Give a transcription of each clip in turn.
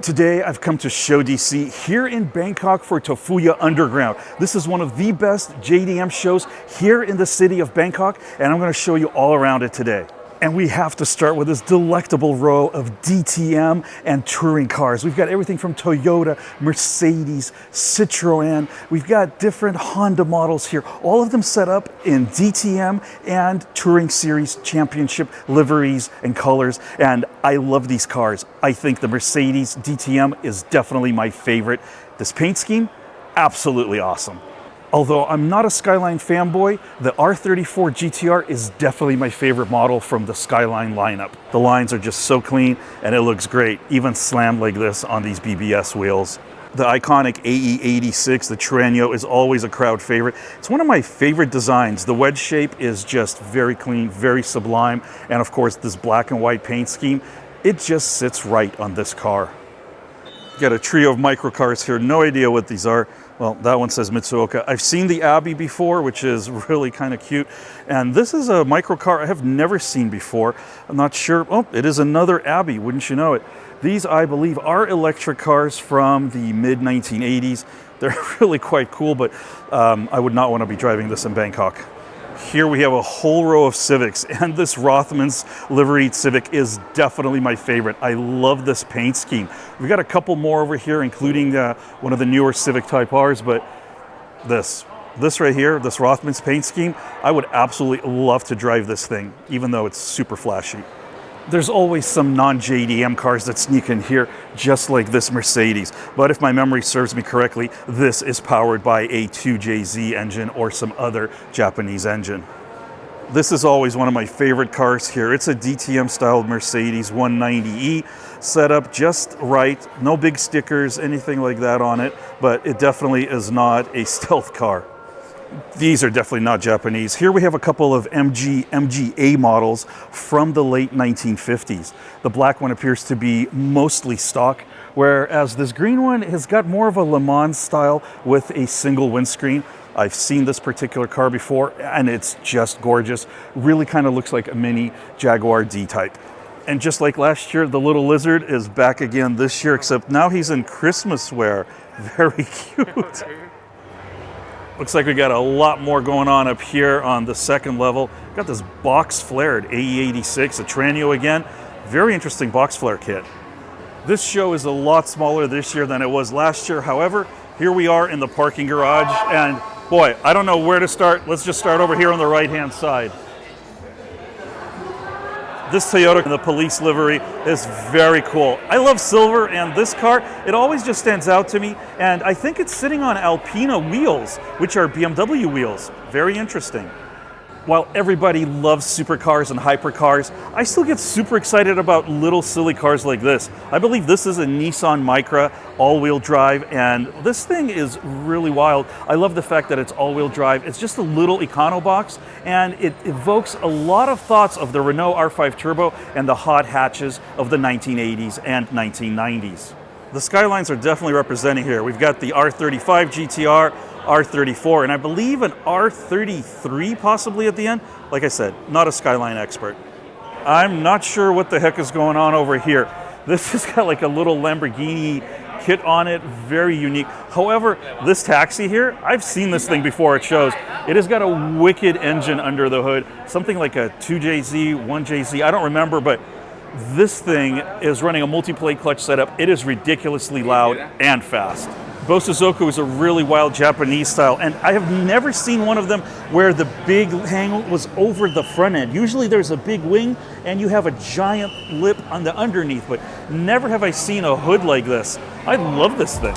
Today I've come to Show DC here in Bangkok for Tofuya Underground. This is one of the best JDM shows here in the city of Bangkok, and I'm going to show you all around it today. And we have to start with this delectable row of DTM and touring cars. We've got everything from Toyota, Mercedes, Citroen. We've got different Honda models here, all of them set up in DTM and Touring Series championship liveries and colors. And I love these cars. I think the Mercedes DTM is definitely my favorite. This paint scheme, absolutely awesome. Although I'm not a Skyline fanboy, the R34 GTR is definitely my favorite model from the Skyline lineup. The lines are just so clean and it looks great, even slammed like this on these BBS wheels. The iconic AE86, the Trueno, is always a crowd favorite. It's one of my favorite designs. The wedge shape is just very clean, very sublime, and of course this black and white paint scheme, it just sits right on this car. Got a trio of microcars here, no idea what these are. Well, that one says Mitsuoka. I've seen the Abbey before, which is really kind of cute. And this is a microcar I have never seen before. I'm not sure. Oh, it is another Abbey, wouldn't you know it? These, I believe, are electric cars from the mid-1980s. They're really quite cool, but I would not want to be driving this in Bangkok. Here we have a whole row of Civics, and this Rothman's liveried Civic is definitely my favorite. I love this paint scheme. We've got a couple more over here, including one of the newer Civic Type Rs, but this right here, this Rothman's paint scheme, I would absolutely love to drive this thing, even though it's super flashy. There's always some non-JDM cars that sneak in here, just like this Mercedes. But if my memory serves me correctly, this is powered by a 2JZ engine or some other Japanese engine. This is always one of my favorite cars here. It's a DTM-styled Mercedes 190E, set up just right. No big stickers, anything like that on it, but it definitely is not a stealth car. These are definitely not Japanese. Here we have a couple of MGA models from the late 1950s. The black one appears to be mostly stock, whereas this green one has got more of a Le Mans style with a single windscreen. I've seen this particular car before and it's just gorgeous. Really kind of looks like a mini Jaguar D-Type. And just like last year, the little lizard is back again this year, except now he's in Christmas wear. Very cute. Looks like we got a lot more going on up here on the second level. Got this box flared AE86, a Trueno again. Very interesting box flare kit. This show is a lot smaller this year than it was last year. However, here we are in the parking garage, and boy, I don't know where to start. Let's just start over here on the right-hand side. This Toyota in the police livery is very cool. I love silver, and this car, it always just stands out to me. And I think it's sitting on Alpina wheels, which are BMW wheels. Very interesting. While everybody loves supercars and hypercars, I still get super excited about little silly cars like this. I believe this is a Nissan Micra all-wheel drive, and this thing is really wild. I love the fact that it's all-wheel drive. It's just a little econo box, and it evokes a lot of thoughts of the Renault R5 Turbo and the hot hatches of the 1980s and 1990s. The Skylines are definitely representing here. We've got the R35 GTR, R34, and I believe an R33 possibly at the end. Like I said, not a Skyline expert. I'm not sure what the heck is going on over here. This has got like a little Lamborghini kit on it, very unique. However, this taxi here, I've seen this thing before at shows. It has got a wicked engine under the hood, something like a 2JZ, 1JZ, I don't remember, but this thing is running a multi-plate clutch setup. It is ridiculously loud and fast. Bosozoku is a really wild Japanese style, and I have never seen one of them where the big hang was over the front end. Usually there's a big wing and you have a giant lip on the underneath, but never have I seen a hood like this. I love this thing.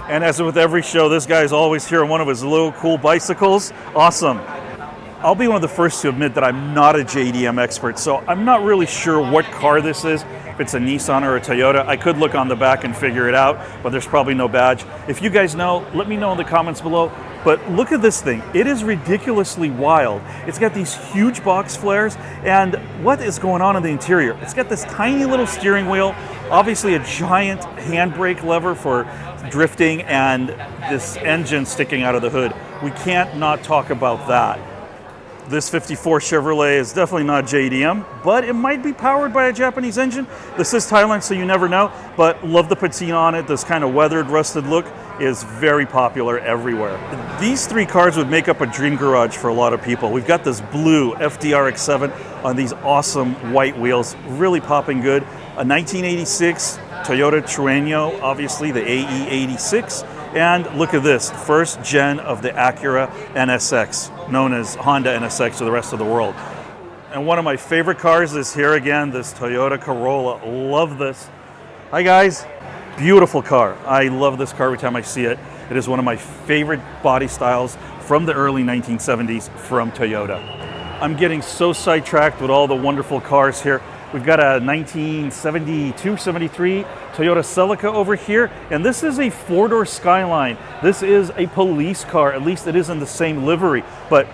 And as with every show, this guy's always here on one of his little cool bicycles. Awesome. I'll be one of the first to admit that I'm not a JDM expert, so I'm not really sure what car this is. If it's a Nissan or a Toyota, I could look on the back and figure it out, but there's probably no badge. If you guys know, let me know in the comments below. But look at this thing. It is ridiculously wild. It's got these huge box flares, and what is going on in the interior? It's got this tiny little steering wheel, obviously a giant handbrake lever for drifting, and this engine sticking out of the hood. We can't not talk about that. This 54 Chevrolet is definitely not JDM, but it might be powered by a Japanese engine. This is Thailand, so you never know, but love the patina on it. This kind of weathered, rusted look is very popular everywhere. These three cars would make up a dream garage for a lot of people. We've got this blue FD RX7 on these awesome white wheels, really popping good. A 1986 Toyota Trueno, obviously the AE86. And look at this, first gen of the Acura NSX, known as Honda NSX to the rest of the world. And one of my favorite cars is here again, this Toyota Corolla. Love this. Hi guys, beautiful car. I love this car every time I see it. It is one of my favorite body styles from the early 1970s from Toyota. I'm getting so sidetracked with all the wonderful cars here. We've got a 1972-73 Toyota Celica over here, and this is a four-door Skyline. This is a police car, at least it is in the same livery, but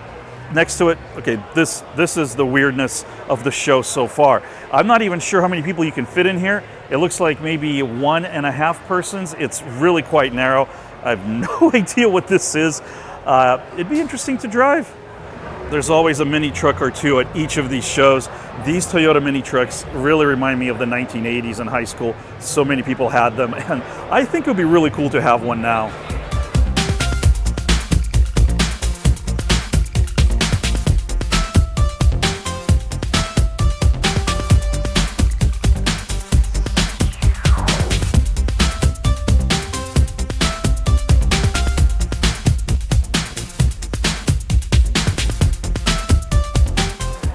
next to it, okay, this is the weirdness of the show so far. I'm not even sure how many people you can fit in here. It looks like maybe 1.5 persons. It's really quite narrow. I have no idea what this is. It'd be interesting to drive. There's always a mini truck or two at each of these shows. These Toyota mini trucks really remind me of the 1980s in high school. So many people had them, and I think it would be really cool to have one now.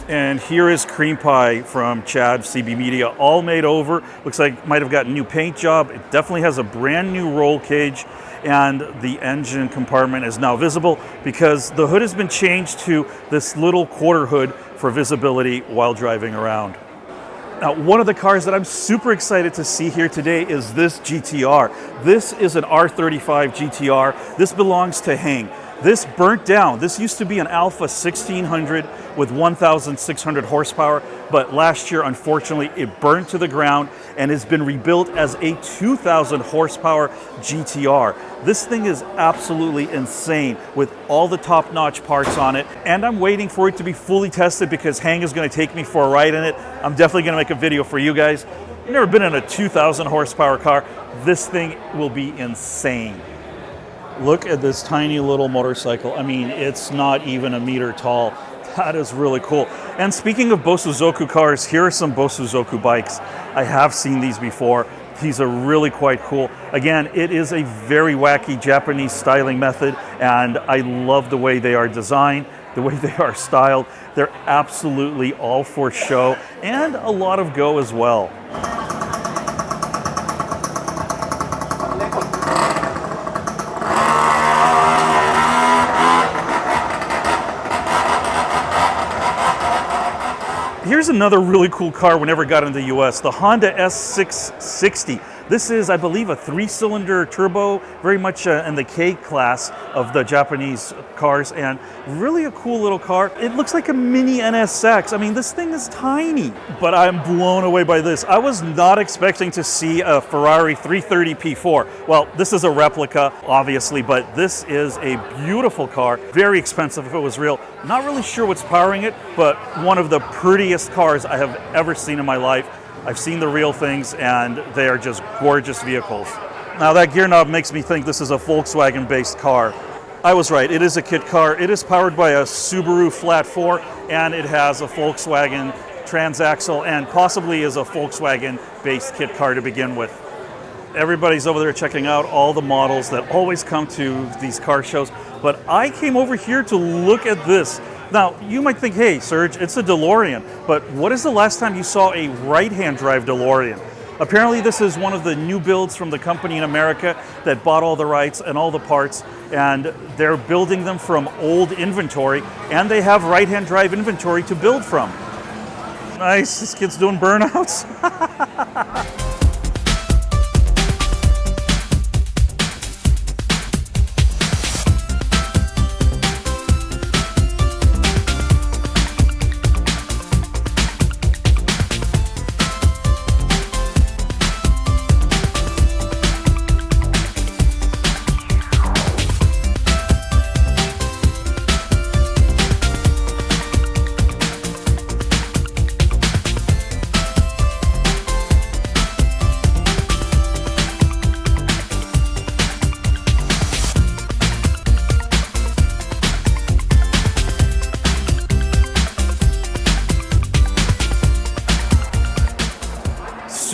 And here is Cream Pie from Chad, CB Media, all made over. Looks like might have got a new paint job. It definitely has a brand new roll cage, and the engine compartment is now visible because the hood has been changed to this little quarter hood for visibility while driving around. Now, one of the cars that I'm super excited to see here today is this GTR. This is an R35 GTR. This belongs to Hang. This burnt down. This used to be an Alpha 1600 with 1,600 horsepower, but last year, unfortunately, it burned to the ground and has been rebuilt as a 2,000 horsepower GTR. This thing is absolutely insane with all the top-notch parts on it, and I'm waiting for it to be fully tested because Hang is going to take me for a ride in it. I'm definitely going to make a video for you guys. I've never been in a 2,000 horsepower car. This thing will be insane. Look at this tiny little motorcycle. I mean, it's not even a meter tall. That is really cool. And speaking of Bosozoku cars, here are some Bosozoku bikes. I have seen these before. These are really quite cool. Again, it is a very wacky Japanese styling method, and I love the way they are designed, the way they are styled. They're absolutely all for show and a lot of go as well. Here's another really cool car we never got in the US, the Honda S660. This is, I believe, a 3-cylinder turbo, very much in the K class of the Japanese cars, and really a cool little car. It looks like a mini NSX. I mean, this thing is tiny, but I'm blown away by this. I was not expecting to see a Ferrari 330 P4. Well, this is a replica, obviously, but this is a beautiful car. Very expensive if it was real. Not really sure what's powering it, but one of the prettiest cars I have ever seen in my life. I've seen the real things, and they are just gorgeous vehicles. Now, that gear knob makes me think this is a Volkswagen-based car. I was right, it is a kit car. It is powered by a Subaru Flat 4, and it has a Volkswagen transaxle, and possibly is a Volkswagen-based kit car to begin with. Everybody's over there checking out all the models that always come to these car shows, but I came over here to look at this. Now, you might think, hey, Serg, it's a DeLorean, but what is the last time you saw a right-hand drive DeLorean? Apparently, this is one of the new builds from the company in America that bought all the rights and all the parts, and they're building them from old inventory, and they have right-hand drive inventory to build from. Nice, this kid's doing burnouts.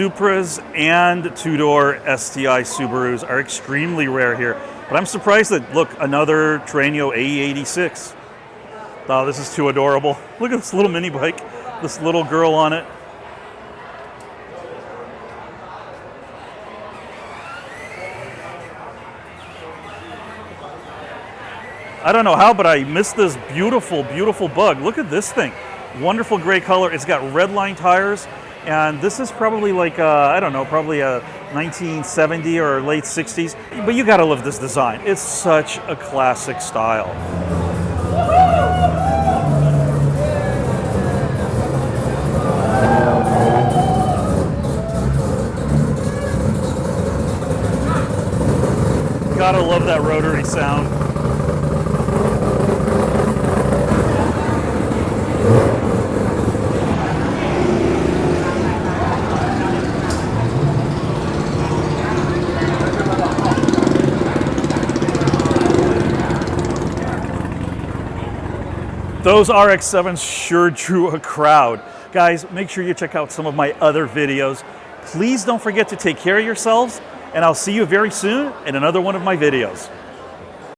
Supras and two-door STI Subarus are extremely rare here. But I'm surprised that, look, another Trueno AE86. Oh, this is too adorable. Look at this little mini bike, this little girl on it. I don't know how, but I missed this beautiful, beautiful bug. Look at this thing. Wonderful gray color. It's got red line tires. And this is probably like, I don't know, probably a 1970 or late 60s. But you gotta love this design. It's such a classic style. Gotta love that rotary sound. Those RX-7s sure drew a crowd. Guys, make sure you check out some of my other videos. Please don't forget to take care of yourselves, and I'll see you very soon in another one of my videos.